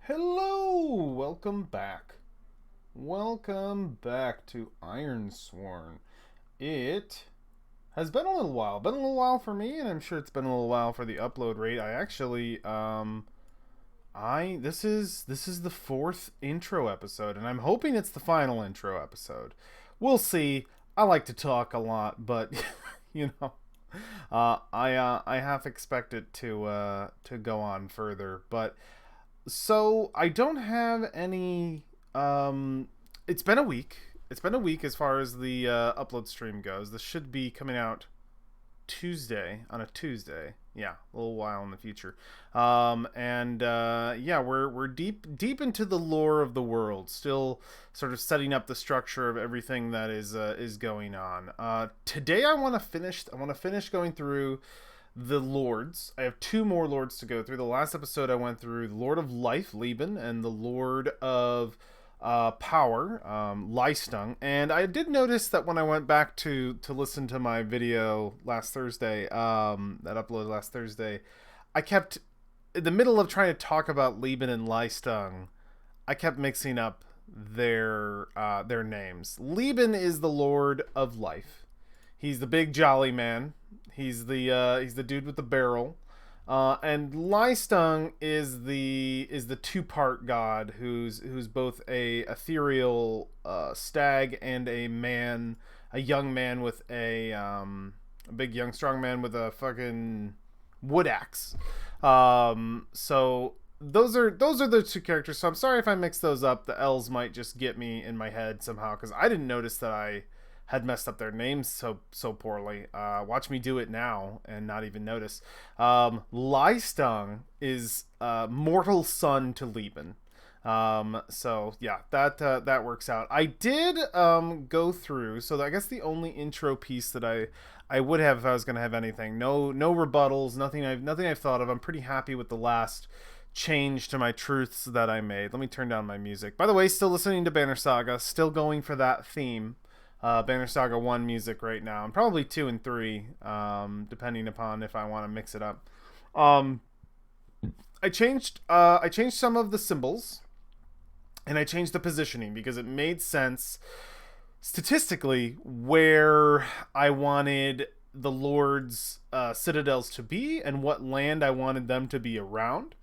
Hello! Welcome back. Welcome back to Ironsworn. It has been a little while. Been a little while for me, and I'm sure it's been a little while for the upload rate. I actually I this is the fourth intro episode, and I'm hoping it's the final intro episode. We'll see. I like to talk a lot, but you know, I half expect it to go on further, but so I don't have any. It's been a week. It's been a week as far as the upload stream goes. This should be coming out Tuesday on a Tuesday. Yeah, a little while in the future. And yeah, we're deep into the lore of the world. Still, sort of setting up the structure of everything that is going on. Today, I want to finish going through the lords. I have two more lords to go through. The last episode I went through the Lord of Life, Lieben, and the Lord of Power, Leistung. And I did notice that when I went back to listen to my video last Thursday, that uploaded last Thursday, I kept in the middle of trying to talk about Lieben and Leistung, I kept mixing up their names. Lieben is the Lord of Life. He's the big jolly man. He's the dude with the barrel. And Leistung is the two-part god who's both a ethereal stag and a man, a young man with a big young strong man with a fucking wood axe. So those are the two characters. So I'm sorry if I mix those up. The L's might just get me in my head somehow because I didn't notice that I had messed up their names so poorly. Watch me do it now and not even notice. Leistung is mortal son to Lieben. So yeah, that works out. I did go through. So I guess the only intro piece that I would have if I was going to have anything. No rebuttals. Nothing I've thought of. I'm pretty happy with the last change to my truths that I made. Let me turn down my music. By the way, still listening to Banner Saga. Still going for that theme. Banner Saga 1 music right now, and probably 2 and 3, depending upon if I want to mix it up. I changed some of the symbols, and I changed the positioning because it made sense statistically where I wanted the Lord's citadels to be and what land I wanted them to be around,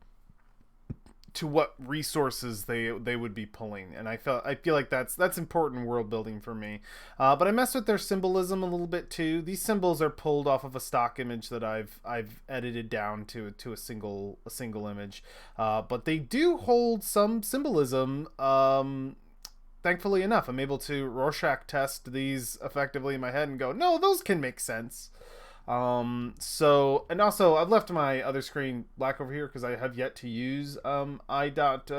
to what resources they would be pulling, and I feel like that's important world building for me. But I messed with their symbolism a little bit too. These symbols are pulled off of a stock image that I've edited down to a single image, but they do hold some symbolism. Thankfully enough, I'm able to Rorschach test these effectively in my head and go, no, those can make sense. So, and also I've left my other screen black over here because I have yet to use I dot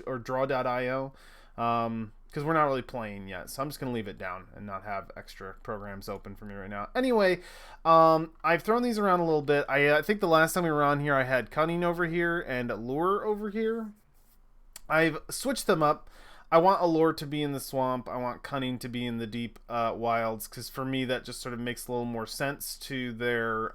or draw.io because we're not really playing yet, so I'm just gonna leave it down and not have extra programs open for me right now. Anyway, I've thrown these around a little bit. I think the last time we were on here I had cunning over here and allure over here. I've switched them up. I want allure to be in the swamp. I want cunning to be in the deep wilds, because for me that just sort of makes a little more sense to their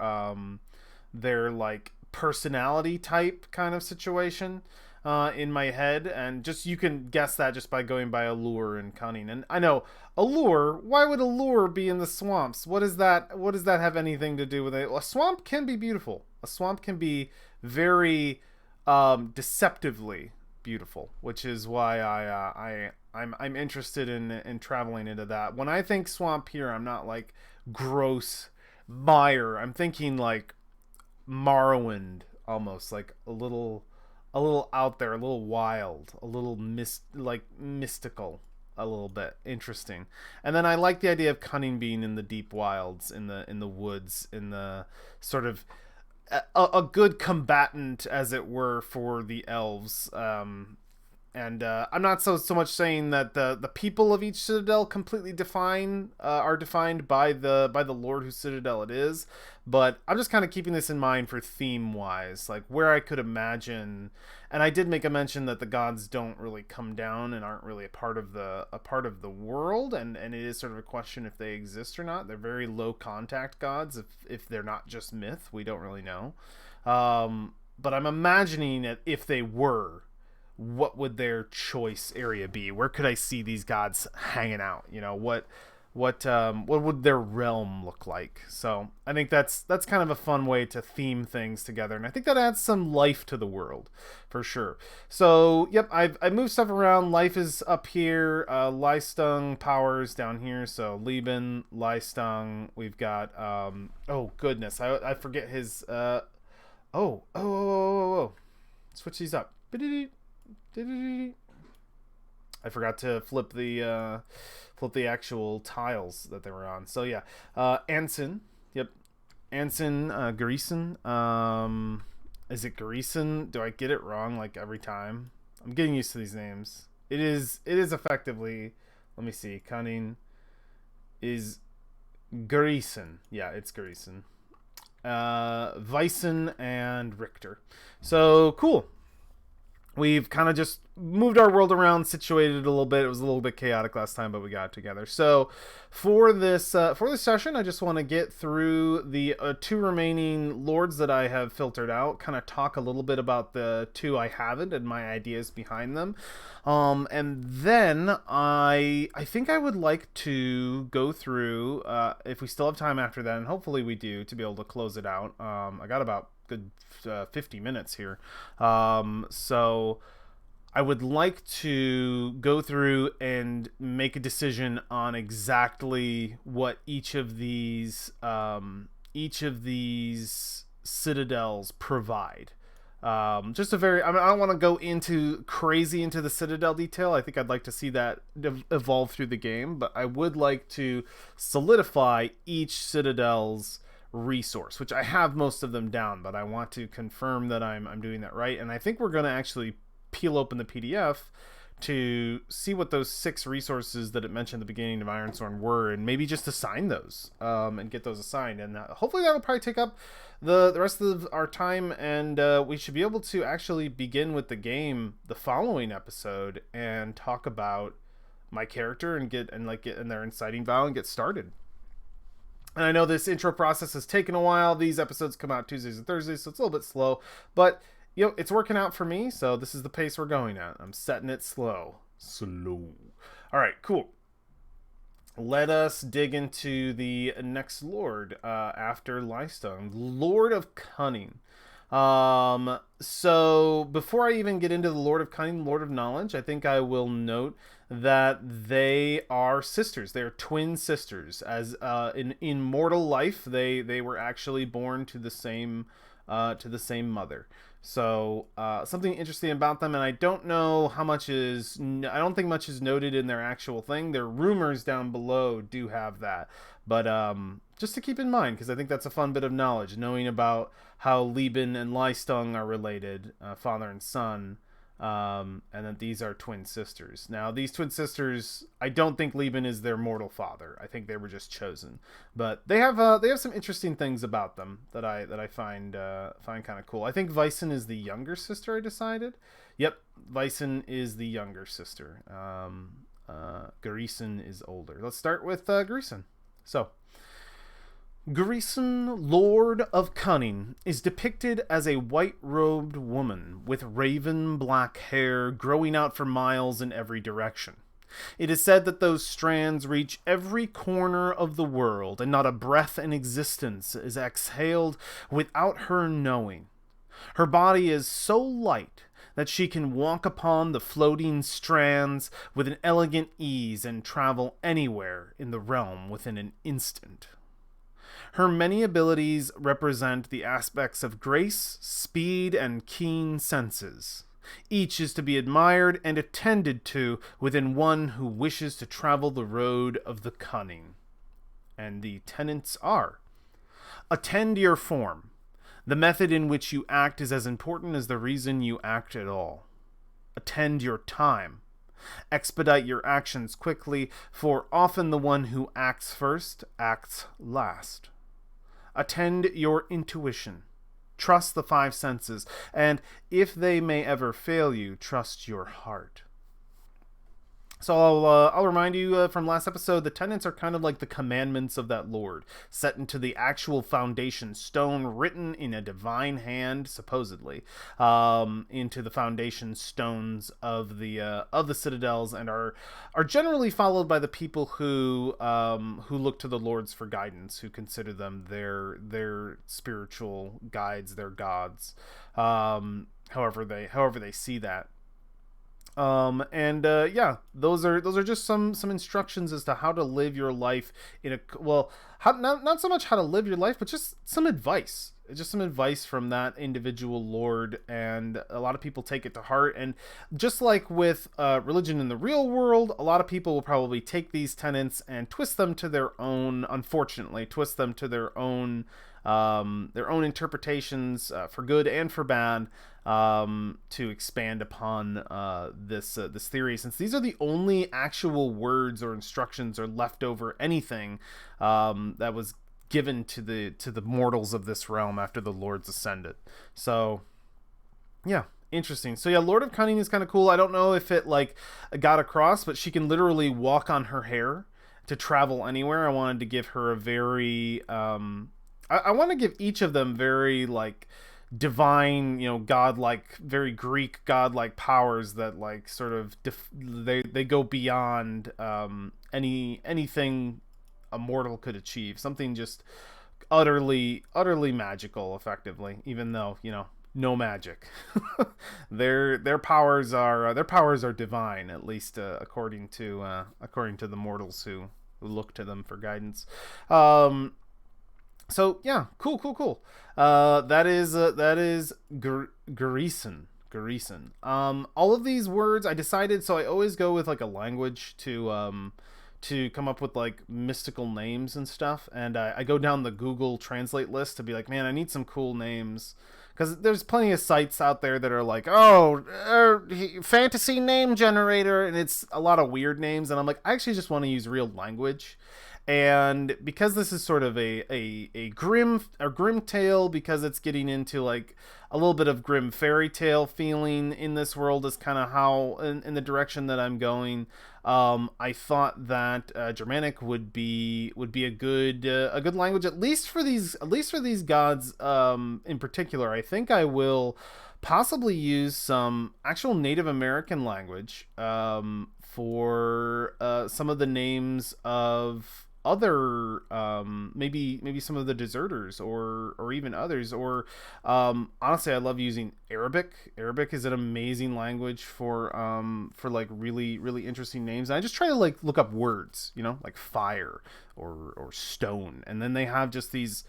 like personality type kind of situation in my head. And just you can guess that just by going by allure and cunning. And I know allure. Why would allure be in the swamps? What is that? What does that have anything to do with it? Well, a swamp can be beautiful. A swamp can be very deceptively beautiful, which is why I'm interested in traveling into that. When I think swamp here, I'm not like gross mire. I'm thinking like Morrowind, almost like a little out there, a little wild, a little mystical, a little bit interesting. And then I like the idea of cunning being in the deep wilds, in the woods, in the sort of a good combatant, as it were, for the elves. And I'm not so much saying that the people of each citadel completely are defined by the lord whose citadel it is, but I'm just kind of keeping this in mind for theme wise, like where I could imagine. And I did make a mention that the gods don't really come down and aren't really a part of the world, and it is sort of a question if they exist or not. They're very low contact gods if they're not just myth. We don't really know. but I'm imagining that if they were, what would their choice area be? Where could I see these gods hanging out? What would their realm look like? So I think that's kind of a fun way to theme things together, and I think that adds some life to the world for sure. So yep, I moved stuff around. Life is up here. Leistung powers down here. So Lieben, Leistung. We've got oh goodness, I forget his oh. Switch these up. I forgot to flip the actual tiles that they were on. So yeah, Anson. Yep, Anson Greason. Is it Greason? Do I get it wrong like every time? I'm getting used to these names. It is effectively. Let me see. Cunning is Greason. Yeah, it's Greason. Weissen and Richter. So cool. We've kind of just moved our world around, situated it a little bit. It was a little bit chaotic last time, but we got it together. So for this session, I just want to get through the 2 remaining lords that I have filtered out, kind of talk a little bit about the 2 I haven't and my ideas behind them. And then I think I would like to go through, if we still have time after that, and hopefully we do, to be able to close it out. I got about good 50 minutes here. So I would like to go through and make a decision on exactly what each of these citadels provide. Just a very, I don't want to go crazy into the citadel detail. I think I'd like to see that evolve through the game, but I would like to solidify each citadel's resource, which I have most of them down, but I want to confirm that I'm doing that right. And I think we're going to actually peel open the PDF to see what those 6 resources that it mentioned at the beginning of Ironsworn were, and maybe just assign those and get those assigned. And hopefully that'll probably take up the rest of our time, and we should be able to actually begin with the game the following episode and talk about my character and get in their inciting vow and get started. And I know this intro process has taken a while. These episodes come out Tuesdays and Thursdays, so it's a little bit slow. But, it's working out for me, so this is the pace we're going at. I'm setting it slow. All right, cool. Let us dig into the next lord after Leistung. Lord of Cunning. So before I even get into the Lord of Cunning, Lord of Knowledge, I think I will note that they are sisters. They are twin sisters. As in mortal life, they were actually born to the same mother. So something interesting about them, and I don't know how much is. I don't think much is noted in their actual thing. Their rumors down below do have that, but just to keep in mind, because I think that's a fun bit of knowledge, knowing about how Lieben and Leistung are related, father and son. And that these are twin sisters. Now, these twin sisters, I don't think Lieben is their mortal father. I think they were just chosen. But they have some interesting things about them that I find kind of cool. I think Weissen is the younger sister. I decided. Yep, Weissen is the younger sister. Greason is older. Let's start with Greason. So, Greason, Lord of Cunning, is depicted as a white-robed woman with raven black hair growing out for miles in every direction. It is said that those strands reach every corner of the world, and not a breath in existence is exhaled without her knowing. Her body is so light that she can walk upon the floating strands with an elegant ease and travel anywhere in the realm within an instant. Her many abilities represent the aspects of grace, speed, and keen senses. Each is to be admired and attended to within one who wishes to travel the road of the cunning. And the tenets are: attend your form. The method in which you act is as important as the reason you act at all. Attend your time. Expedite your actions quickly, for often the one who acts first acts last. Attend your intuition. Trust the 5 senses, and if they may ever fail you, trust your heart. So I'll remind you from last episode, the tenets are kind of like the commandments of that Lord, set into the actual foundation stone, written in a divine hand, supposedly, into the foundation stones of the citadels, and are generally followed by the people who look to the lords for guidance, who consider them their spiritual guides, their gods, however they see that. Yeah, those are just some instructions as to how to live your life in a, well, how, not so much how to live your life, but just some advice. Just some advice from that individual lord, and a lot of people take it to heart. And just like with religion in the real world, a lot of people will probably take these tenets and twist them to their own. Unfortunately, twist them to their own interpretations, for good and for bad, to expand upon this theory, since these are the only actual words or instructions or leftover anything that was given to the mortals of this realm after the lords ascended. So yeah, interesting. So yeah, Lord of Cunning is kind of cool. I don't know if it like got across, but she can literally walk on her hair to travel anywhere. I wanted to give her a very I want to give each of them very like divine, godlike, very Greek godlike powers that like sort of they go beyond anything a mortal could achieve. Something just utterly magical, effectively. Even though no magic, their powers are divine, at least according to the mortals who look to them for guidance. So yeah, cool. That is Garrison. All of these words I decided, so I always go with like a language to come up with like mystical names and stuff, and I go down the Google Translate list to be like, man, I need some cool names, because there's plenty of sites out there that are like, fantasy name generator, and it's a lot of weird names, and I'm like, I actually just want to use real language. And because this is sort of a grim tale, because it's getting into like a little bit of grim fairy tale feeling in this world, is kind of how in the direction that I'm going. I thought that Germanic would be a good language, at least for these gods in particular. I think I will possibly use some actual Native American language for some of the names of other maybe some of the deserters, or even others, or honestly, I love using Arabic. Arabic is an amazing language for like really interesting names. And I just try to like look up words, like fire or stone, and then they have just these,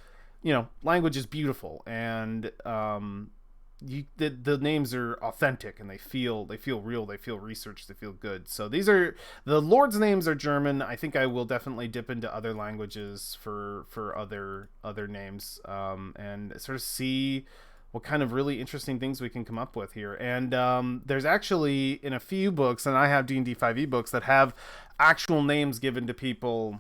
language is beautiful, and the names are authentic, and they feel real, they feel researched, they feel good. So these are the Lord's names are German. I think I will definitely dip into other languages for other names, and sort of see what kind of really interesting things we can come up with here. And there's actually in a few books, and I have D&D 5e books that have actual names given to people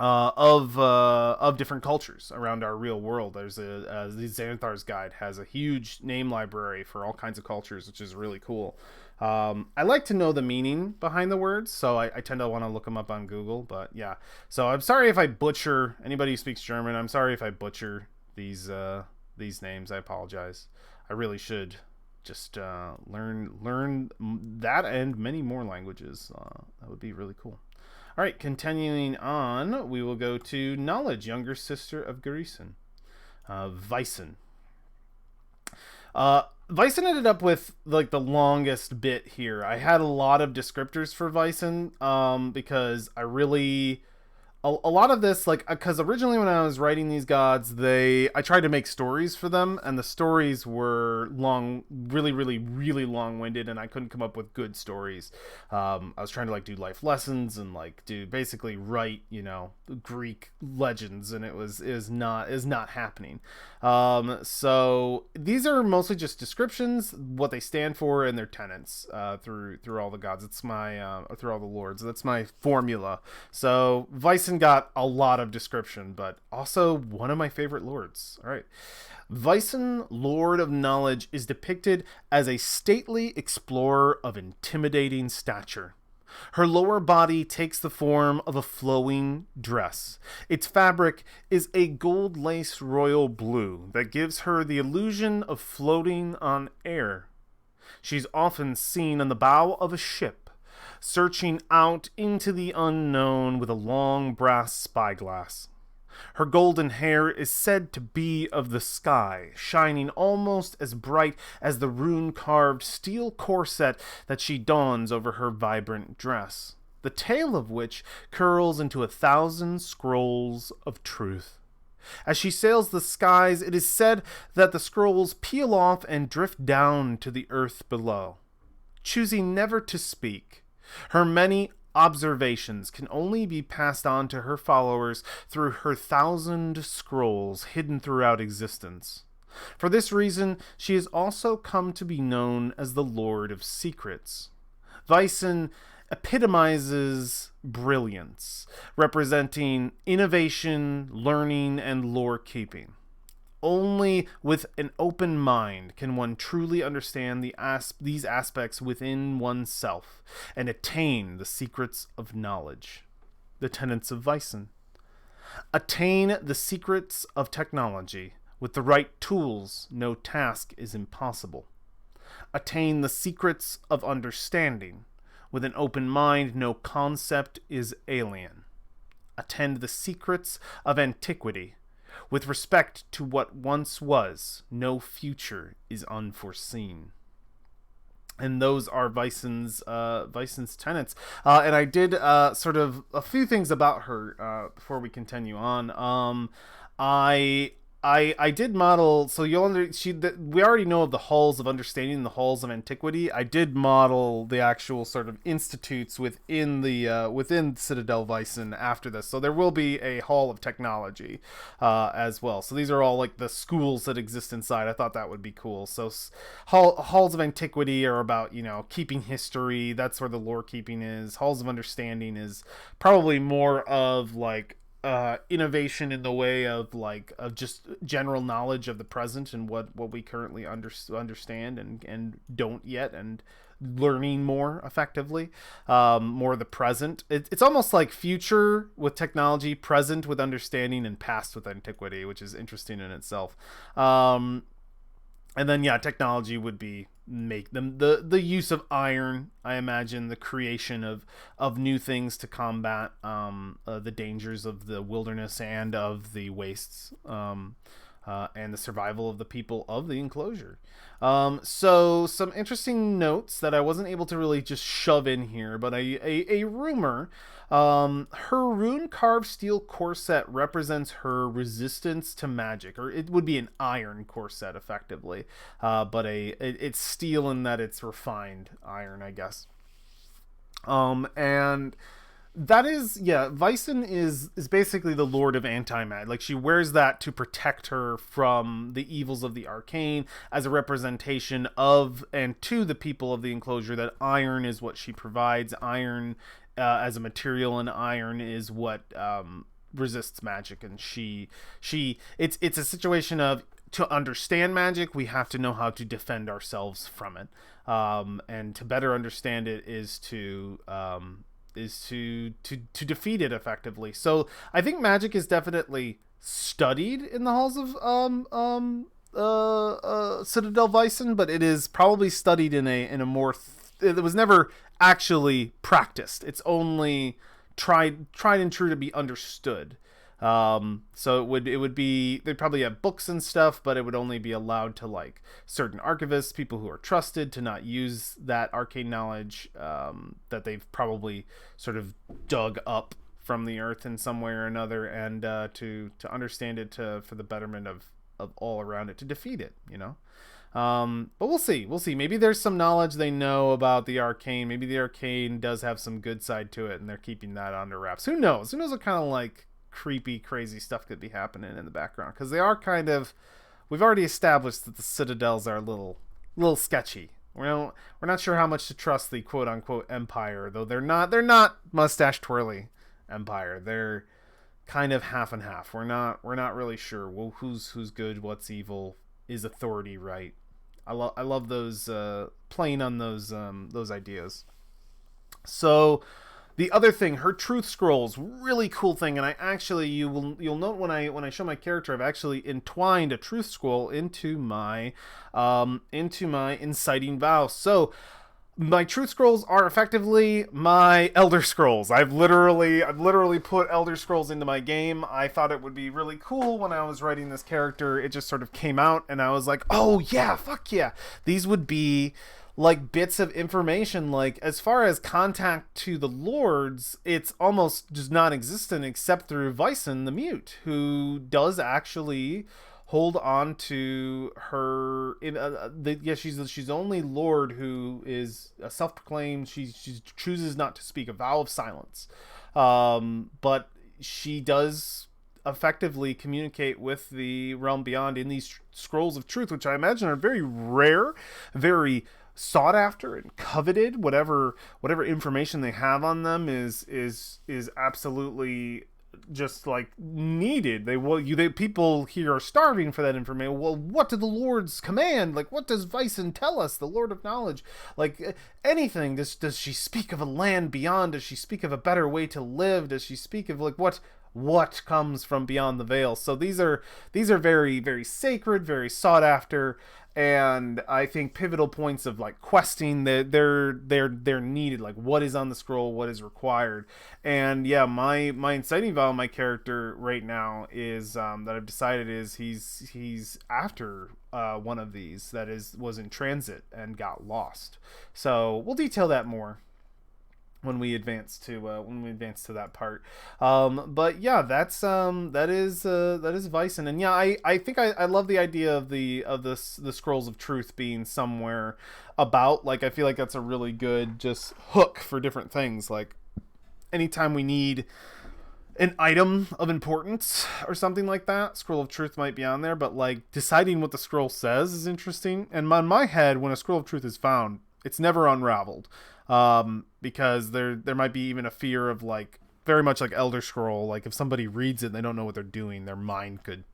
of different cultures around our real world. There's the Xanthar's Guide has a huge name library for all kinds of cultures, which is really cool. I like to know the meaning behind the words, so I tend to want to look them up on Google. But yeah, so I'm sorry if I butcher anybody who speaks German. I'm sorry if I butcher these names. I apologize. I really should just learn that and many more languages. That would be really cool. All right, continuing on, we will go to Knowledge, younger sister of Garrison, Vyson. Vyson ended up with like the longest bit here. I had a lot of descriptors for Vyson, because I really a lot of this, like, because originally when I was writing these gods, I tried to make stories for them, and the stories were long, really long-winded, and I couldn't come up with good stories. I was trying to like do life lessons and like do basically write Greek legends, and it is not happening. So these are mostly just descriptions, what they stand for, and their tenets through all the gods. It's my through all the lords. That's my formula. So Vyson got a lot of description, but also one of my favorite lords. All right. Vyson, Lord of Knowledge, is depicted as a stately explorer of intimidating stature. Her lower body takes the form of a flowing dress. Its fabric is a gold-laced royal blue that gives her the illusion of floating on air. She's often seen on the bow of a ship, searching out into the unknown with a long brass spyglass. Her golden hair is said to be of the sky, shining almost as bright as the rune-carved steel corset that she dons over her vibrant dress, the tail of which curls into 1,000 scrolls of truth. As she sails the skies, it is said that the scrolls peel off and drift down to the earth below. Choosing never to speak, her many observations can only be passed on to her followers through her 1,000 scrolls hidden throughout existence. For this reason, she has also come to be known as the Lord of Secrets. Vysen epitomizes brilliance, representing innovation, learning, and lore-keeping. Only with an open mind can one truly understand these aspects within oneself and attain the secrets of knowledge. The tenets of Vysen. Attain the secrets of technology. With the right tools, no task is impossible. Attain the secrets of understanding. With an open mind, no concept is alien. Attend the secrets of antiquity. With respect to what once was, no future is unforeseen. And those are Vysen's tenets. And I did sort of a few things about her before we continue on. I did model, so we already know of the halls of understanding, the halls of antiquity. I did model the actual sort of institutes within Citadel Vysen after this. So there will be a hall of technology as well. So these are all like the schools that exist inside. I thought that would be cool. So halls of antiquity are about, keeping history. That's where the lore keeping is. Halls of understanding is probably more of like innovation in the way of just general knowledge of the present and what we currently understand and don't yet, and learning more effectively, more of the present. It's almost like future with technology, present with understanding, and past with antiquity, which is interesting in itself. And then, technology would be make them the use of iron, I imagine, the creation of new things to combat the dangers of the wilderness and of the wastes, and the survival of the people of the enclosure. So some interesting notes that I wasn't able to really just shove in here, but a rumor. Her rune-carved steel corset represents her resistance to magic, or it would be an iron corset, effectively. But it's steel in that it's refined iron, I guess. And that is, Vysen is basically the Lord of Anti-Mag. Like, she wears that to protect her from the evils of the arcane, as a representation of and to the people of the enclosure, that iron is what she provides. Iron as a material, and iron is what resists magic. And it's a situation of, to understand magic, we have to know how to defend ourselves from it. And to better understand it is to defeat it effectively. So I think magic is definitely studied in the halls of Citadel Vysen, but it is probably studied in a more it was never actually practiced. It's only tried and true to be understood. So it would be, they'd probably have books and stuff, but it would only be allowed to like certain archivists, people who are trusted, to not use that arcane knowledge that they've probably sort of dug up from the earth in some way or another, and to understand it for the betterment of all around it, to defeat it, but we'll see. Maybe there's some knowledge they know about the arcane. Maybe the arcane does have some good side to it, and they're keeping that under wraps. Who knows what kind of like creepy, crazy stuff could be happening in the background, because they are kind of, we've already established that the citadels are a little sketchy. We're not sure how much to trust the quote unquote empire, though they're not mustache twirly empire. They're kind of half and half. We're not really sure. Well, who's good, what's evil, is authority right? I love those playing on those ideas. So the other thing, her truth scrolls, really cool thing, and I actually you'll note when I show my character, I've actually entwined a truth scroll into my inciting vow. So my truth scrolls are effectively my elder scrolls. I've literally put elder scrolls into my game. I thought it would be really cool when I was writing this character. It just sort of came out and I was like, "Oh yeah, fuck yeah. These would be like bits of information, like as far as contact to the lords, it's almost just non-existent except through Vyson the Mute, who does actually hold on to her she's the only lord who is self-proclaimed. She chooses not to speak, a vow of silence, but she does effectively communicate with the realm beyond in these scrolls of truth, which I imagine are very rare, very sought after and coveted. Whatever information they have on them is absolutely just like needed. People here are starving for that information. Well, what do the lords command? Like, what does Vyson tell us, the Lord of Knowledge? Like, anything. Does she speak of a land beyond? Does she speak of a better way to live? Does she speak of like what comes from beyond the veil? So these are very, very sacred, very sought after, and I think pivotal points of like questing. They're needed. Like, what is on the scroll, what is required. And yeah, my inciting vow, my character right now is that I've decided is he's after one of these that was in transit and got lost. So we'll detail that more when we advance to that part. But yeah, that is Vyson. And yeah, I think I love the idea of the scrolls of truth being somewhere about. Like, I feel like that's a really good just hook for different things. Like, anytime we need an item of importance or something like that, scroll of truth might be on there. But like, deciding what the scroll says is interesting. And in my head, when a scroll of truth is found, it's never unraveled, because there might be even a fear of like, very much like Elder Scroll, like if somebody reads it and they don't know what they're doing, their mind could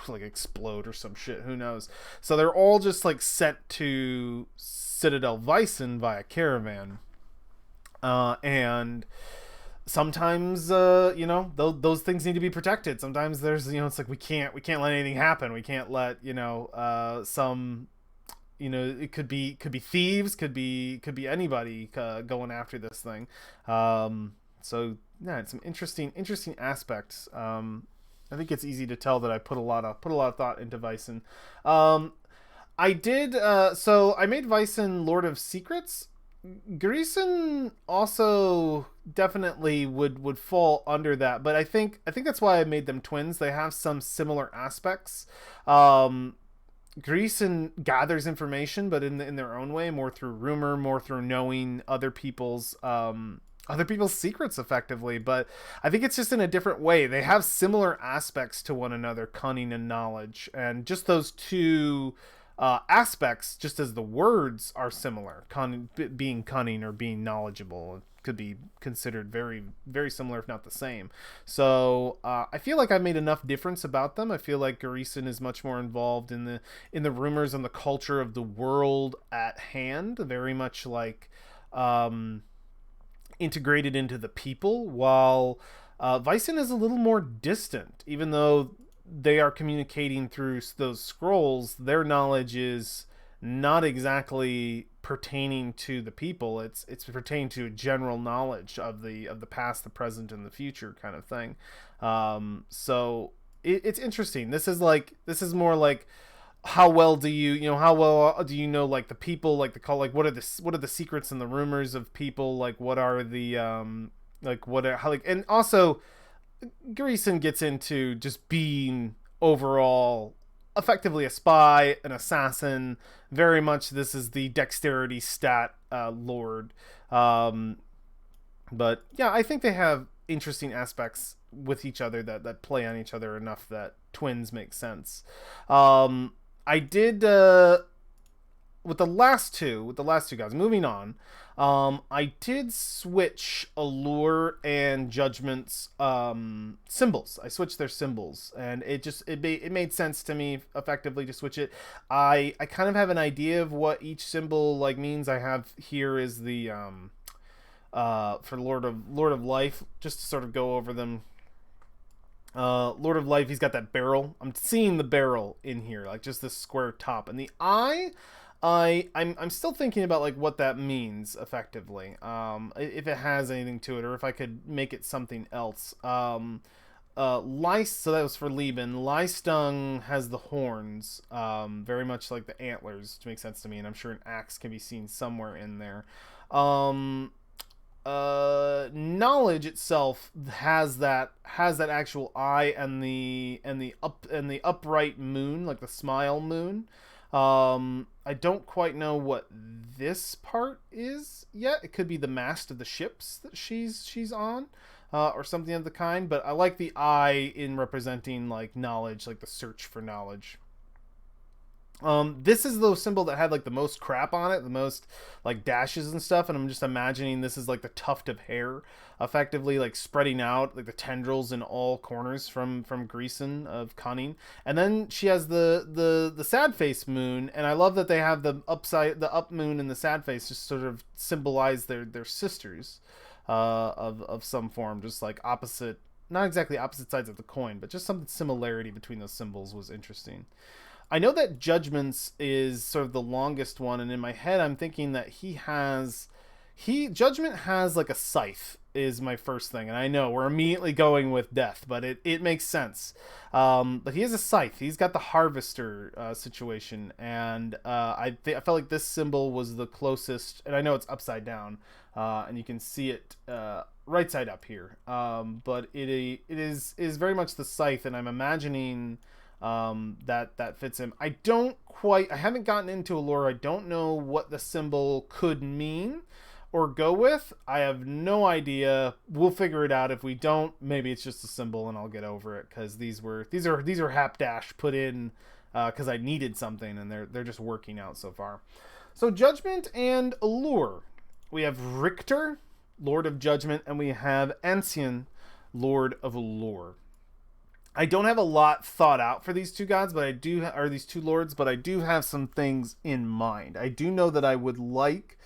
like explode or some shit, who knows. So they're all just like sent to Citadel Vyson via caravan, and sometimes those things need to be protected. Sometimes there's, it's like we can't let anything happen. We can't let some, it could be thieves, could be anybody going after this thing. So yeah, it's some interesting aspects. I think it's easy to tell that I put a lot of thought into Vyson. I did so I made Vyson Lord of Secrets. Greason also definitely would fall under that, but I think that's why I made them twins. They have some similar aspects. Greason gathers information, but in their own way, more through rumor, more through knowing other people's secrets effectively. But I think it's just in a different way. They have similar aspects to one another, cunning and knowledge, and just those two aspects, just as the words are similar, being cunning or being knowledgeable, could be considered very, very similar, if not the same. So I feel like I've made enough difference about them. I feel like Greason is much more involved in the rumors and the culture of the world at hand, very much like integrated into the people, while Vyson is a little more distant. Even though they are communicating through those scrolls, their knowledge is not exactly pertaining to the people. It's pertaining to general knowledge of the past, the present, and the future kind of thing. So it's interesting. This is more like, how well do you know like the people, like the call, like what are the secrets and the rumors of people, like what are the and also Greason gets into just being overall effectively a spy, an assassin. Very much this is the dexterity stat lord. But yeah, I think they have interesting aspects with each other that play on each other enough that twins make sense. I did with the last two guys. Moving on, I did switch Allure and Judgment's symbols. I switched their symbols, and it made sense to me effectively to switch it. I kind of have an idea of what each symbol like means. I have here is the for Lord of Life, just to sort of go over them. Lord of Life, he's got that barrel. I'm seeing the barrel in here, like just this square top, and the eye. I'm still thinking about like what that means effectively. If it has anything to it, or if I could make it something else. Lice, so that was for Lieben. Liestung has the horns, very much like the antlers, which makes sense to me, and I'm sure an axe can be seen somewhere in there. Um, Knowledge itself has that actual eye and the upright moon, like the smile moon. I don't quite know what this part is yet. It could be the mast of the ships that she's on, or something of the kind. But I like the eye in representing like knowledge, like the search for knowledge. This is the symbol that had like the most crap on it, the most like dashes and stuff, and I'm just imagining this is like the tuft of hair, effectively like spreading out, like the tendrils in all corners from Greason of cunning. And then she has the sad face moon, and I love that they have the up moon and the sad face just sort of symbolize their sisters, of some form, just like opposite, not exactly opposite sides of the coin, but just some similarity between those symbols was interesting. I know that Judgments is sort of the longest one, and in my head I'm thinking that Judgment has like a scythe is my first thing, and I know we're immediately going with death, but it makes sense. But he has a scythe. He's got the harvester situation, and I felt like this symbol was the closest, and I know it's upside down, and you can see it right side up here. But it is very much the scythe, and I'm imagining that fits him. I haven't gotten into Allure. I don't know what the symbol could mean or go with. I have no idea. We'll figure it out. If we don't, maybe it's just a symbol and I'll get over it, because these are hapdash put in because I needed something, and they're just working out so far. So Judgment and Allure. We have Richter, Lord of Judgment, and we have Ancien, Lord of Allure. I don't have a lot thought out for these two gods, but these two lords, but I do have some things in mind. I do know that I would like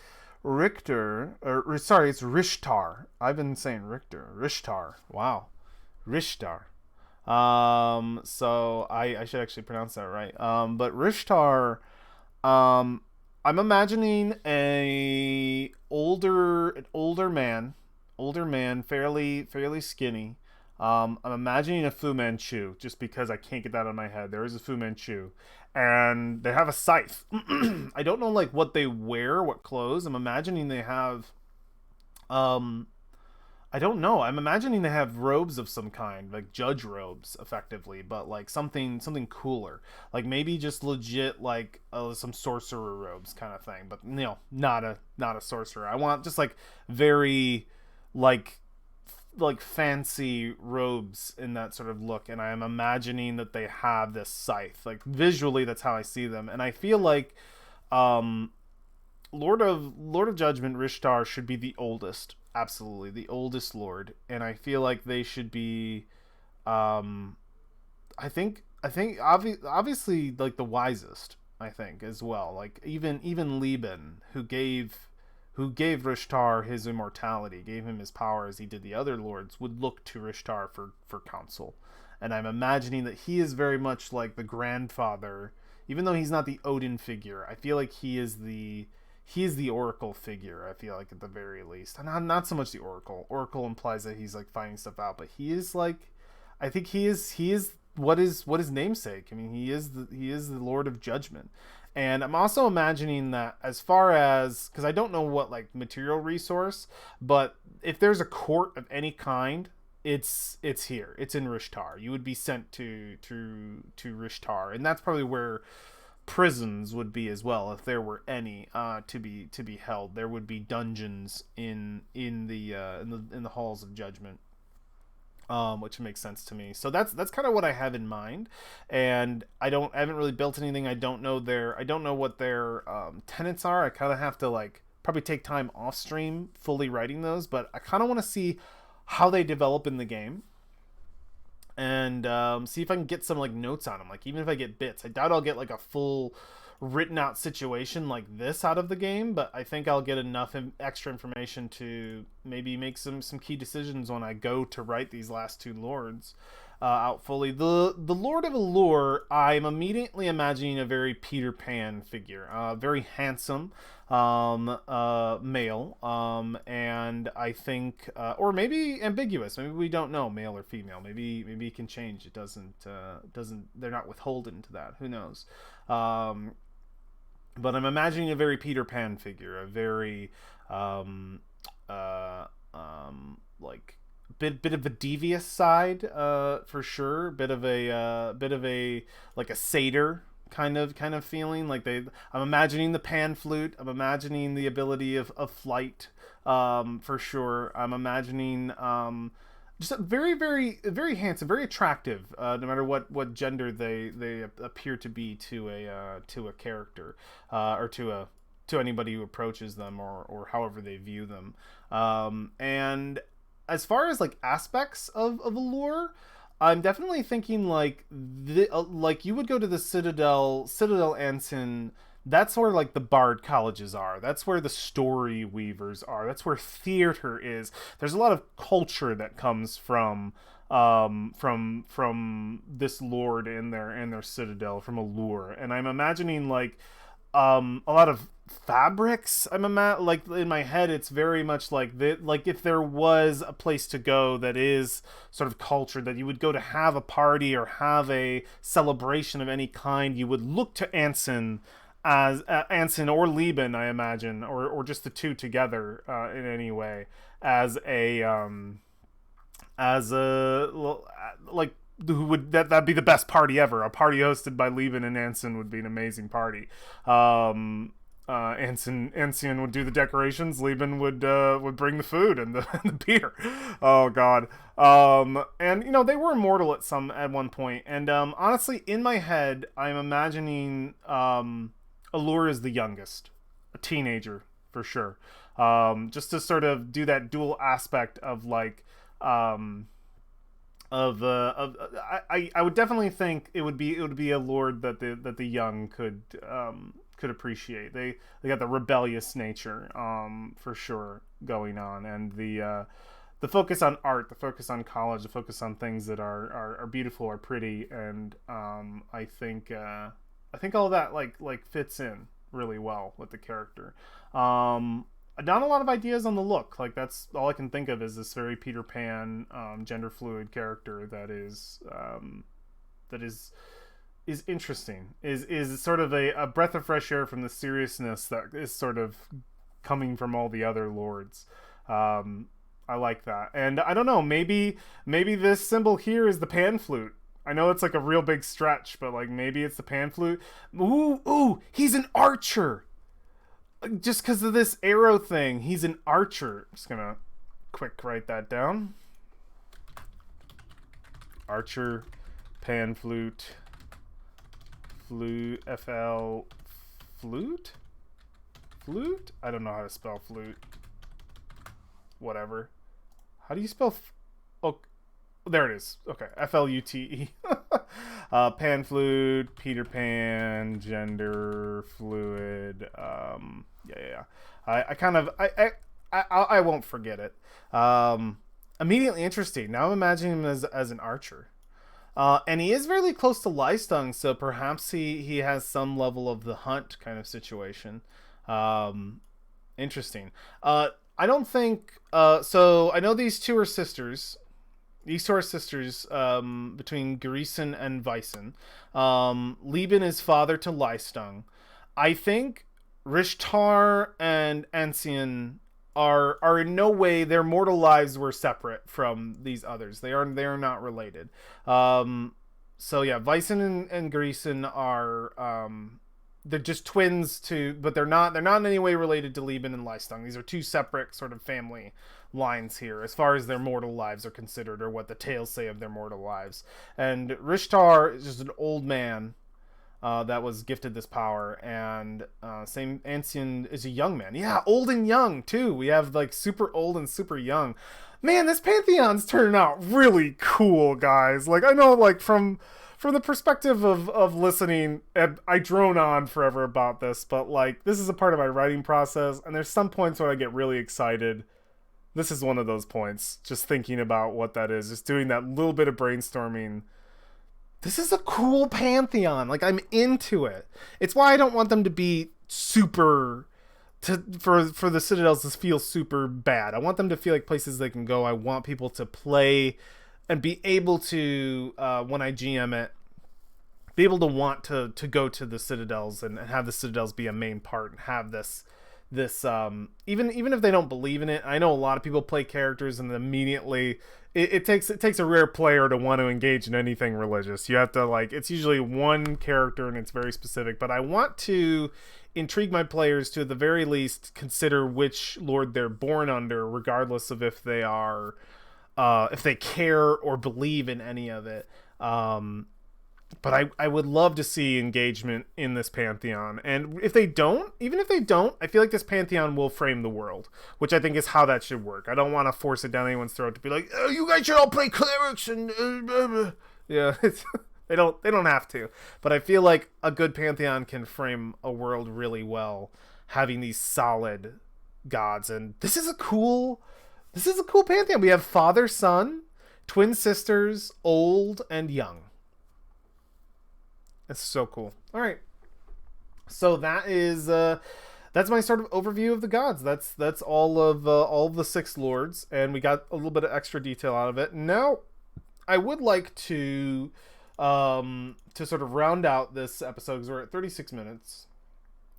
Richter, or sorry, it's Rishtar. I've been saying Richter. Rishtar. Wow. Rishtar. So I should actually pronounce that right. But Rishtar, I'm imagining an older man, fairly skinny. I'm imagining a Fu Manchu, just because I can't get that out of my head. There is a Fu Manchu, and they have a scythe. I don't know like what they wear, what clothes. I'm imagining they have, I don't know. I'm imagining they have robes of some kind, like judge robes, effectively, but like something cooler, like maybe just legit like some sorcerer robes kind of thing. But not a sorcerer. I want just like very like fancy robes in that sort of look, and I am imagining that they have this scythe. Like visually, that's how I see them, and I feel like Lord of Judgment, Rishtar, should be the oldest, absolutely the oldest lord, and I feel like they should be, I think obviously like the wisest. I think as well, like even Lieben, who gave Rishtar his immortality, gave him his power as he did the other lords, would look to Rishtar for counsel. And I'm imagining that he is very much like the grandfather, even though he's not the Odin figure. I feel like he is the Oracle figure, I feel like, at the very least. Not so much the Oracle. Oracle implies that he's like finding stuff out, but he is like, I think he is what his namesake. I mean, he is the Lord of Judgment. And I'm also imagining that, as far as, because I don't know what like material resource, but if there's a court of any kind, it's here. It's in Rishtar. You would be sent to Rishtar, and that's probably where prisons would be as well, if there were any to be held. There would be dungeons in the halls of judgment. Which makes sense to me. So that's kind of what I have in mind, and I haven't really built anything. I don't know what their tenets are. I kind of have to like probably take time off stream fully writing those, but I kind of want to see how they develop in the game, and see if I can get some like notes on them. Like even if I get bits, I doubt I'll get like a full written out situation like this out of the game, but I think I'll get enough extra information to maybe make some key decisions when I go to write these last two lords out fully. The Lord of Allure, I'm immediately imagining a very Peter Pan figure, very handsome male, and I think, or maybe ambiguous. Maybe we don't know, male or female. Maybe it can change. It doesn't. They're not withholden to that. Who knows? But I'm imagining a very Peter Pan figure, a very like bit of a devious side, for sure. Bit of a like a satyr kind of feeling. Like I'm imagining the pan flute. I'm imagining the ability of flight, for sure. I'm imagining just a very handsome, very attractive, no matter what gender they appear to be to a character, or to anybody who approaches them, or however they view them. And as far as like aspects of Allure, I'm definitely thinking like like you would go to the Citadel Anson. That's where like the Bard colleges are. That's where the story weavers are. That's where theater is. There's a lot of culture that comes from this lord in their citadel, from Allure. And I'm imagining like a lot of fabrics. Like in my head, it's very much like like if there was a place to go that is sort of culture, that you would go to have a party or have a celebration of any kind, you would look to Anson, as Anson or Lieben, I imagine, or just the two together, in any way, as a like, who would that'd be the best party ever. A party hosted by Lieben and Anson would be an amazing party. Anson would do the decorations. Lieben would bring the food and the beer. Oh God. And you know, they were immortal at one point. And honestly, in my head, I'm imagining Allure is the youngest, a teenager for sure. Just to sort of do that dual aspect of like, I would definitely think it would be a lord that the young could appreciate. They got the rebellious nature, for sure, going on, and the focus on art, the focus on college, the focus on things that are beautiful or pretty, and I think all that like fits in really well with the character. Not a lot of ideas on the look. Like that's all I can think of, is this very Peter Pan, gender fluid character that is interesting. Is sort of a breath of fresh air from the seriousness that is sort of coming from all the other lords. I like that, and I don't know. Maybe this symbol here is the pan flute. I know it's like a real big stretch, but like maybe it's the pan flute. Ooh, he's an archer. Just because of this arrow thing, he's an archer. Just gonna quick write that down. Archer, pan flute, flute, FL, flute? Flute? I don't know how to spell flute. Whatever. How do you spell oh, there it is. Okay, FLUTE. Pan flute, Peter Pan, gender fluid. Yeah. I won't forget it. Immediately interesting. Now I'm imagining him as an archer. And he is really close to Lystung, so perhaps he has some level of the hunt kind of situation. Interesting. I don't think so. I know these two are sisters. These two are sisters, between Grisen and Weisen. Lieben is father to Lystung. I think Rishtar and Ancien are in no way, their mortal lives were separate from these others. They are not related. So yeah, Weisen and Grisen are they're just twins but they're not in any way related to Lieben and Lystung. These are two separate sort of family lines here, as far as their mortal lives are considered, or what the tales say of their mortal lives. And Rishtar is just an old man that was gifted this power, and same Ancien is a young man. Yeah, old and young too. We have like super old and super young. Man, this Pantheon's turning out really cool, guys. Like I know, like from from the perspective of listening, and I drone on forever about this, but like this is a part of my writing process, and there's some points where I get really excited. This is one of those points, just thinking about what that is, just doing that little bit of brainstorming. This is a cool pantheon. Like, I'm into it. It's why I don't want them to be super for the Citadels to feel super bad. I want them to feel like places they can go. I want people to play and be able to, when I GM it, be able to want to go to the Citadels and have the Citadels be a main part and have this even if they don't believe in it. I know a lot of people play characters and immediately it takes a rare player to want to engage in anything religious. You have to, like, it's usually one character and it's very specific, but I want to intrigue my players to at the very least consider which lord they're born under, regardless of if they are if they care or believe in any of it. But I would love to see engagement in this pantheon. And if they don't, even if they don't, I feel like this pantheon will frame the world, which I think is how that should work. I don't want to force it down anyone's throat to be like, oh, you guys should all play clerics and yeah, they don't have to. But I feel like a good pantheon can frame a world really well, having these solid gods. And this is a cool pantheon. We have father, son, twin sisters, old and young. It's so cool. All right, so that is that's my sort of overview of the gods. That's all of the 6 lords, and we got a little bit of extra detail out of it. Now, I would like to sort of round out this episode because we're at 36 minutes.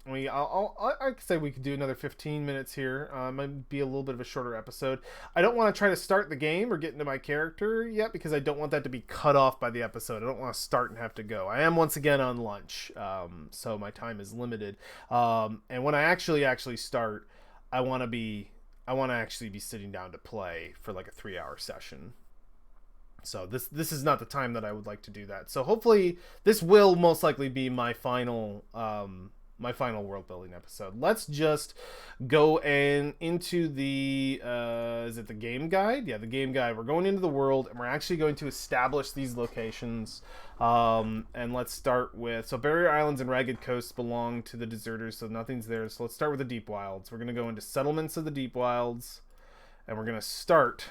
I could say we could do another 15 minutes here. Might be a little bit of a shorter episode. I don't want to try to start the game or get into my character yet because I don't want that to be cut off by the episode. I don't want to start and have to go. I am once again on lunch, so my time is limited. And when I actually start, I want to actually be sitting down to play for like a 3-hour session. So this is not the time that I would like to do that. So hopefully this will most likely be my final world building episode. Let's just go into the is it the game guide? Yeah, the game guide. We're going into the world and we're actually going to establish these locations. And let's start with, so Barrier Islands and Ragged Coasts belong to the deserters, so nothing's there. So let's start with the Deep Wilds. We're going to go into settlements of the Deep Wilds, and we're going to start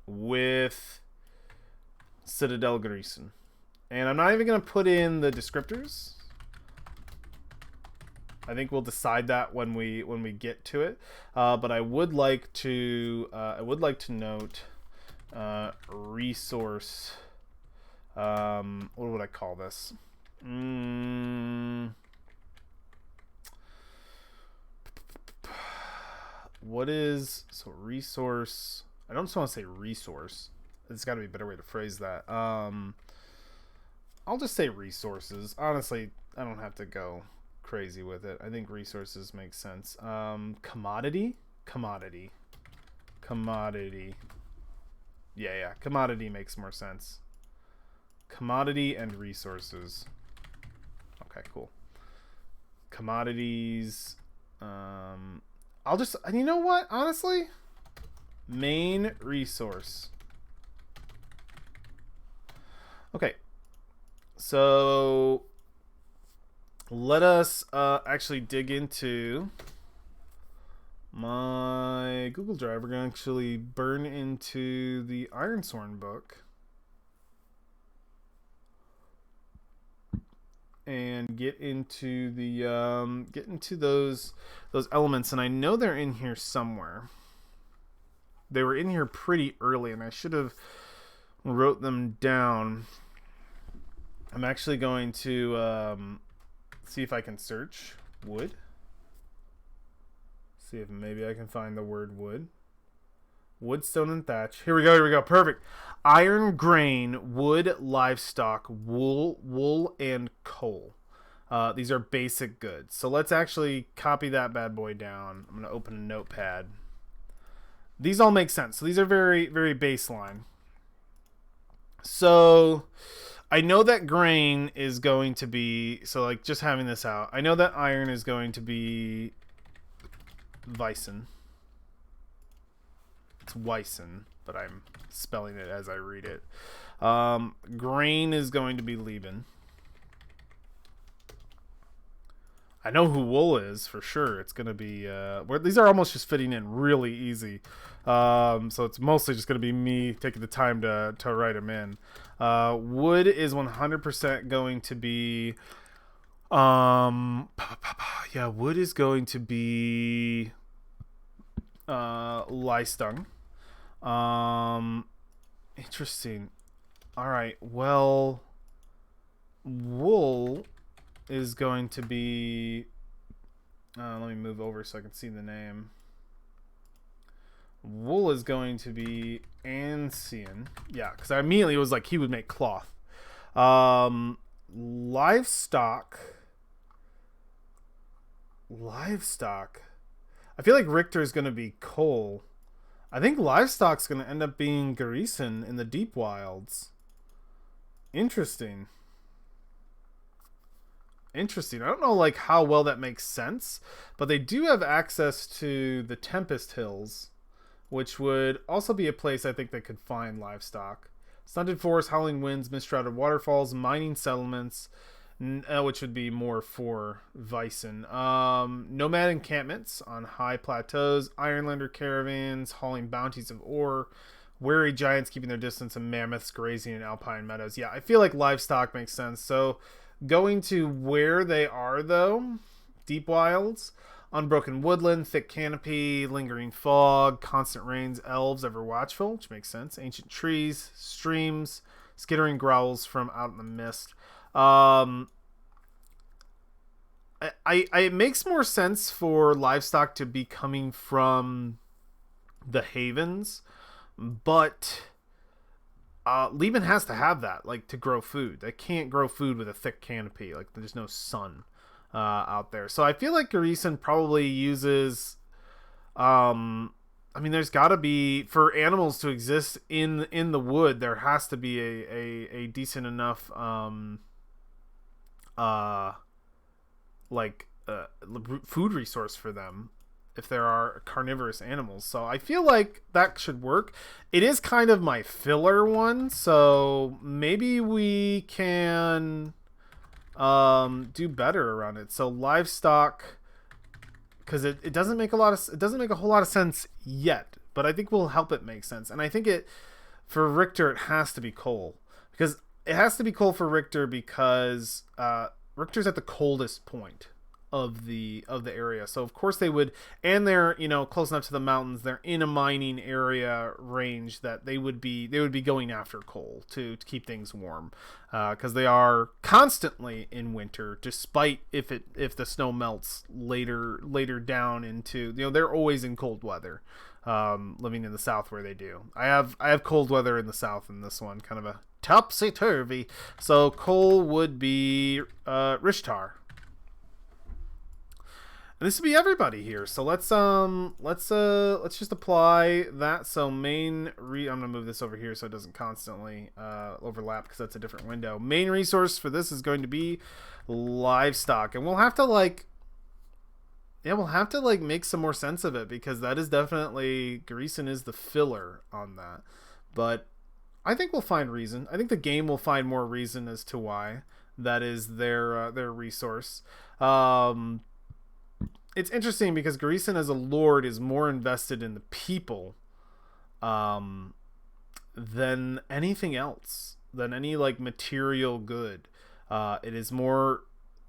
with Citadel Greason. And I'm not even going to put in the descriptors. I think we'll decide that when we get to it. But I would like to note resource. What would I call this? What is resource? I don't just want to say resource. There's got to be a better way to phrase that. I'll just say resources. Honestly, I don't have to go crazy with it. I think resources make sense. Commodity. Yeah, commodity makes more sense. Commodity and resources. Okay, cool. Commodities. I'll just, you know what, honestly, main resource. Okay, so let us actually dig into my Google Drive. We're going to actually burn into the Ironsworn book and get into those elements. And I know they're in here somewhere. They were in here pretty early, and I should have wrote them down. I'm actually going to see if I can search wood. See if maybe I can find the word wood. Wood, stone, and thatch. Here we go. Perfect. Iron, grain, wood, livestock, wool, and coal. These are basic goods. So let's actually copy that bad boy down. I'm going to open a notepad. These all make sense. So these are very, very baseline. So I know that grain is going to be, so like just having this out, I know that iron is going to be Weissen. It's Weissen. but I'm spelling it as I read it. Grain is going to be Lieben. I know who Wool is for sure. It's going to be... these are almost just fitting in really easy. So it's mostly just going to be me taking the time to write them in. Wood is 100% going to be... yeah, wood is going to be... Leistung. Interesting. All right. Well, wool is going to be. Let me move over so I can see the name. Wool is going to be Ancien. Yeah, because I immediately was like he would make cloth. Livestock. I feel like Richter is going to be coal. I think livestock's going to end up being Garrison in the deep wilds. Interesting. I don't know like how well that makes sense, but they do have access to the Tempest Hills, which would also be a place I think they could find livestock. Stunted forests, howling winds, mist-shrouded waterfalls, mining settlements, which would be more for Weissen. Nomad encampments on high plateaus, Ironlander caravans hauling bounties of ore, wary giants keeping their distance, and mammoths grazing in alpine meadows. Yeah, I feel like livestock makes sense. So going to where they are, though, deep wilds, unbroken woodland, thick canopy, lingering fog, constant rains, elves ever watchful, which makes sense, ancient trees, streams, skittering growls from out in the mist. It makes more sense for livestock to be coming from the havens, but Lieben has to have that, like, to grow food. They can't grow food with a thick canopy. Like, there's no sun out there. So I feel like Garrison probably uses... I mean, there's got to be... For animals to exist in the wood, there has to be a decent enough... food resource for them if there are carnivorous animals. So I feel like that should work. It is kind of my filler one, so maybe we can do better around it. So livestock, because it doesn't make a whole lot of sense yet, but I think we'll help it make sense. And I think for Richter it has to be coal, because it has to be coal for Richter because Richter's at the coldest point of the area, so of course they would, and they're close enough to the mountains. They're in a mining area range that they would be going after coal to keep things warm, because they are constantly in winter, despite if the snow melts later down into they're always in cold weather. Living in the south where they do. I have cold weather in the south in this one, kind of a topsy-turvy. So coal would be Rishtar. And this would be everybody here. So let's just apply that. So I'm gonna move this over here so it doesn't constantly overlap, because that's a different window. Main resource for this is going to be livestock, and we'll have to make some more sense of it, because that is definitely, Garrison is the filler on that. But I think we'll find reason. I think the game will find more reason as to why that is their resource. It's interesting because Garrison as a lord is more invested in the people than anything else, than any like material good. It is more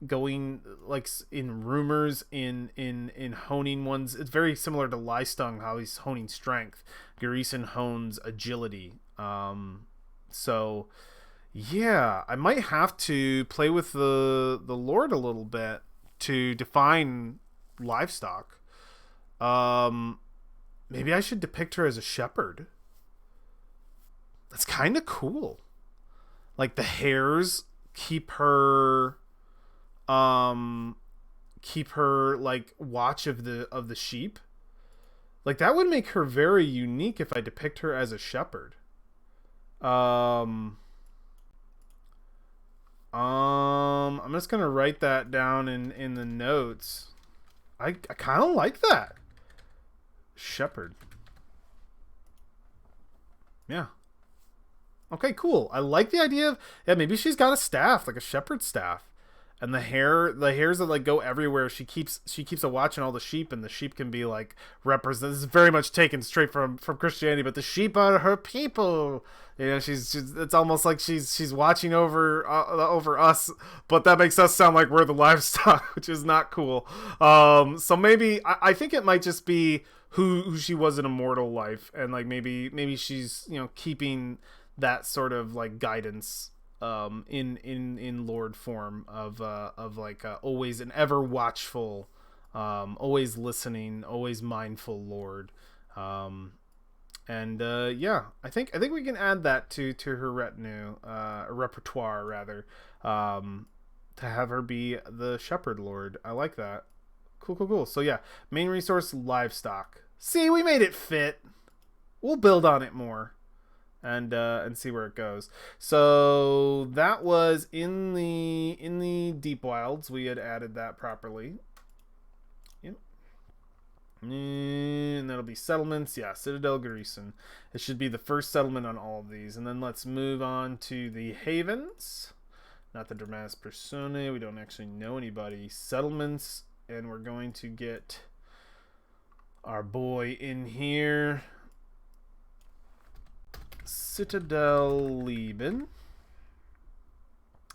going like in rumors, in honing ones. It's very similar to Leistung, how he's honing strength. Garrison hones agility. So yeah, I might have to play with the lord a little bit to define livestock. Maybe I should depict her as a shepherd. That's kind of cool. Like the hares keep her like watch of the sheep. Like that would make her very unique if I depict her as a shepherd. I'm just gonna write that down in the notes. I kind of like that. Shepherd. Yeah. Okay, cool. I like the idea of, yeah, maybe she's got a staff, like a shepherd's staff. And the hairs that like go everywhere. She keeps a watch on all the sheep, and the sheep can be like represent. This is very much taken straight from Christianity, but the sheep are her people. You know, she's it's almost like she's watching over us, but that makes us sound like we're the livestock, which is not cool. So maybe I think it might just be who she was in a mortal life, and like maybe she's, you know, keeping that sort of like guidance in Lord form of like always an ever watchful, always listening, always mindful Lord. And yeah, I think we can add that to her retinue, repertoire rather, to have her be the shepherd lord. I like that. Cool. So yeah, main resource livestock. See, we made it fit. We'll build on it more and see where it goes. So that was in the deep wilds. We had added that properly. Yep. And that'll be settlements. Yeah, Citadel Garrison. It should be the first settlement on all of these. And then let's move on to the havens. Not the Dramatis Personae. We don't actually know anybody. Settlements. And we're going to get our boy in here. Citadel Lieben.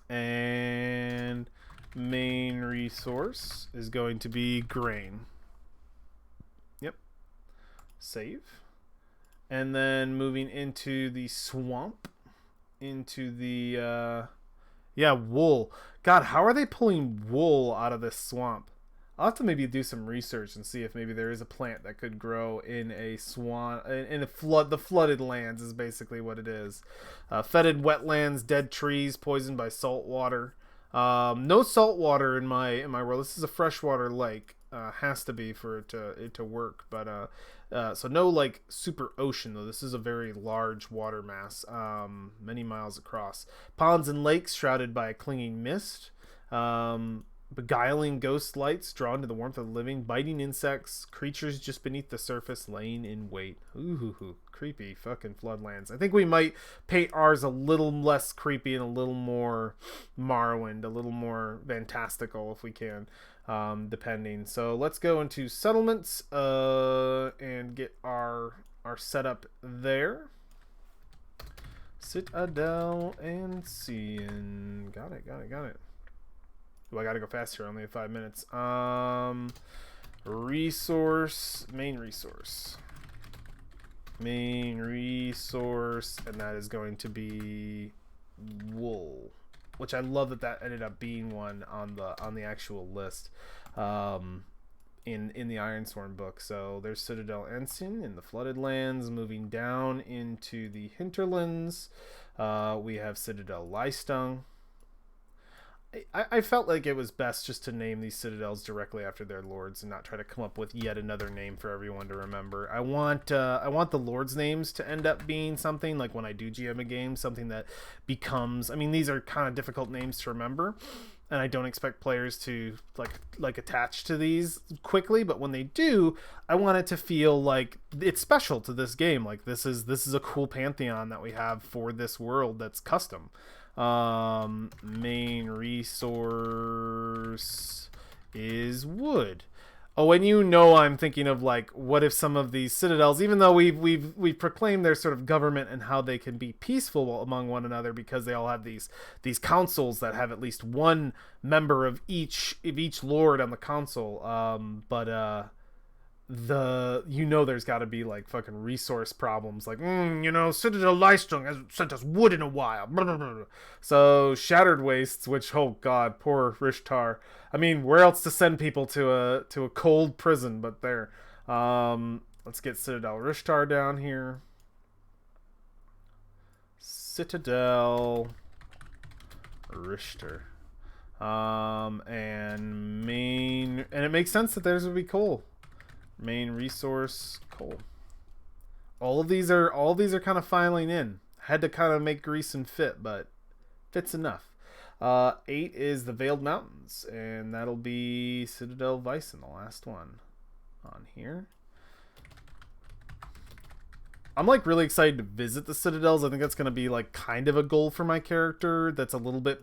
And main resource is going to be grain. Yep. Save. And then moving into the swamp. Into the yeah, wool. God, how are they pulling wool out of this swamp? I'll have to maybe do some research and see if maybe there is a plant that could grow in a in a flood. The flooded lands is basically what it is. Fetid wetlands, dead trees, poisoned by salt water. No salt water in my world. This is a freshwater lake. Has to be for it to work. But so no like super ocean though. This is a very large water mass, many miles across. Ponds and lakes shrouded by a clinging mist. Beguiling ghost lights drawn to the warmth of the living, biting insects, creatures just beneath the surface laying in wait. Ooh, creepy fucking floodlands. I think we might paint ours a little less creepy and a little more Morrowind, a little more fantastical if we can, depending. So let's go into settlements and get our setup there. Citadel Ancien. Got it. Oh, I gotta go faster. I only have 5 minutes. Resource, main resource, and that is going to be wool, which I love that ended up being one on the actual list, in the Ironsworn book. So there's Citadel Ancien in the flooded lands. Moving down into the hinterlands, we have Citadel Leistung. I felt like it was best just to name these citadels directly after their lords and not try to come up with yet another name for everyone to remember. I want the lords' names to end up being something like when I do GM a game, something that becomes. I mean, these are kind of difficult names to remember, and I don't expect players to like attach to these quickly. But when they do, I want it to feel like it's special to this game. Like this is a cool pantheon that we have for this world that's custom. Main resource is wood. Oh, and you know I'm thinking of like, what if some of these citadels, even though we've proclaimed their sort of government and how they can be peaceful among one another because they all have these councils that have at least one member of each lord on the council. There's got to be like fucking resource problems, like Citadel Leistung hasn't sent us wood in a while. So Shattered Wastes, which, oh god, poor Rishtar. I mean, where else to send people to a cold prison but there. Let's get Citadel Rishtar down here. Citadel Richter. And it makes sense that theirs would be coal. Main resource, coal. All of these are kind of filing in. Had to kind of make Greason fit, but fits enough. 8 is the Veiled Mountains, and that'll be Citadel Weissen, the last one on here. I'm like really excited to visit the citadels. I think that's going to be like kind of a goal for my character. That's a little bit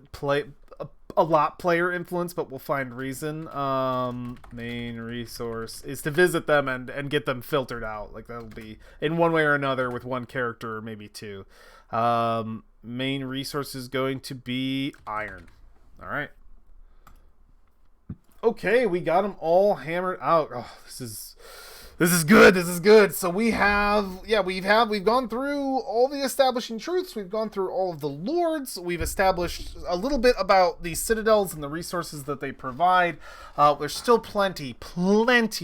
a lot player influence, but we'll find reason. Main resource is to visit them and get them filtered out. Like that'll be in one way or another with one character or maybe two. Main resource is going to be iron. All right. Okay, we got them all hammered out. Oh, this is good. This is good. So we've gone through all the establishing truths. We've gone through all of the lords. We've established a little bit about the citadels and the resources that they provide. There's still plenty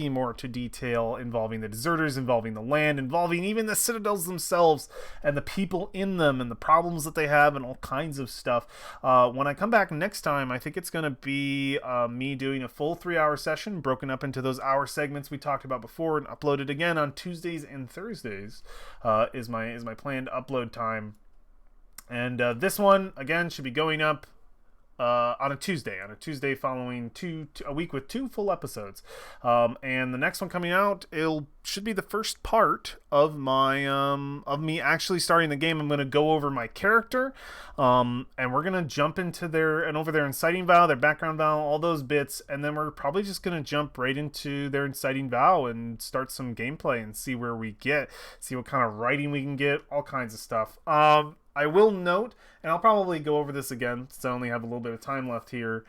more to detail involving the deserters, involving the land, involving even the citadels themselves and the people in them and the problems that they have and all kinds of stuff. When I come back next time, I think it's going to be me doing a full 3-hour session broken up into those hour segments we talked about before, and uploaded again on Tuesdays and Thursdays is my planned upload time. And this one again should be going up on a Tuesday following a week with 2 full episodes. And the next one coming out, should be the first part of my of me actually starting the game. I'm going to go over my character, and we're going to jump into their inciting vow, their background vow, all those bits, and then we're probably just going to jump right into their inciting vow and start some gameplay and see where we get, see what kind of writing we can get, all kinds of stuff. I will note, and I'll probably go over this again since I only have a little bit of time left here.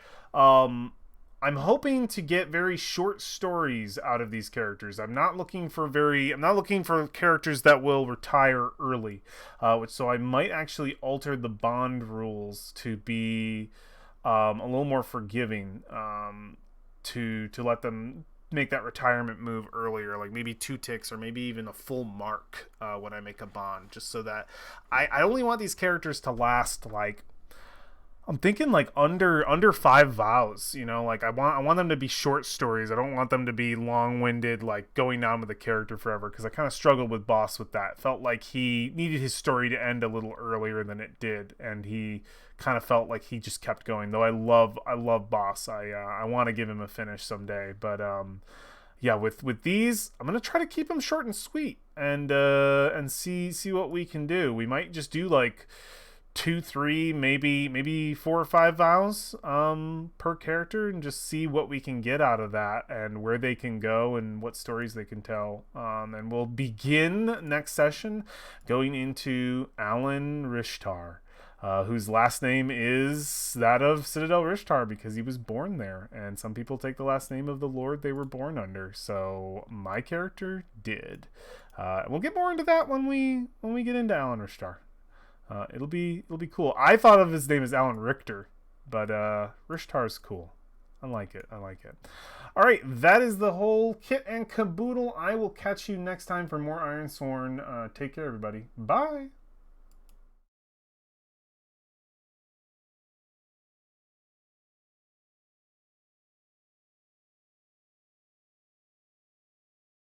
I'm hoping to get very short stories out of these characters. I'm not looking for characters that will retire early, so I might actually alter the bond rules to be a little more forgiving, to let them make that retirement move earlier, like maybe 2 ticks or maybe even a full mark when I make a bond, just so that I only want these characters to last, like, I'm thinking like under 5 vows, you know, like I want them to be short stories. I don't want them to be long-winded, like going on with the character forever, because I kind of struggled with Boss with that. Felt like he needed his story to end a little earlier than it did, and he kind of felt like he just kept going. Though I love Boss. I want to give him a finish someday, but yeah, with these, I'm gonna try to keep them short and sweet, and see what we can do. We might just do like 2, 3, maybe 4 or 5 vows per character, and just see what we can get out of that and where they can go and what stories they can tell. And we'll begin next session going into Alan Rishtar, whose last name is that of Citadel Rishtar because he was born there, and some people take the last name of the lord they were born under. So my character did. We'll get more into that when we get into Alan Rishtar. It'll be cool. I thought of his name as Alan Richter, but Rishtar's cool. I like it. All right, that is the whole kit and caboodle. I will catch you next time for more Ironsworn. Take care, everybody. Bye.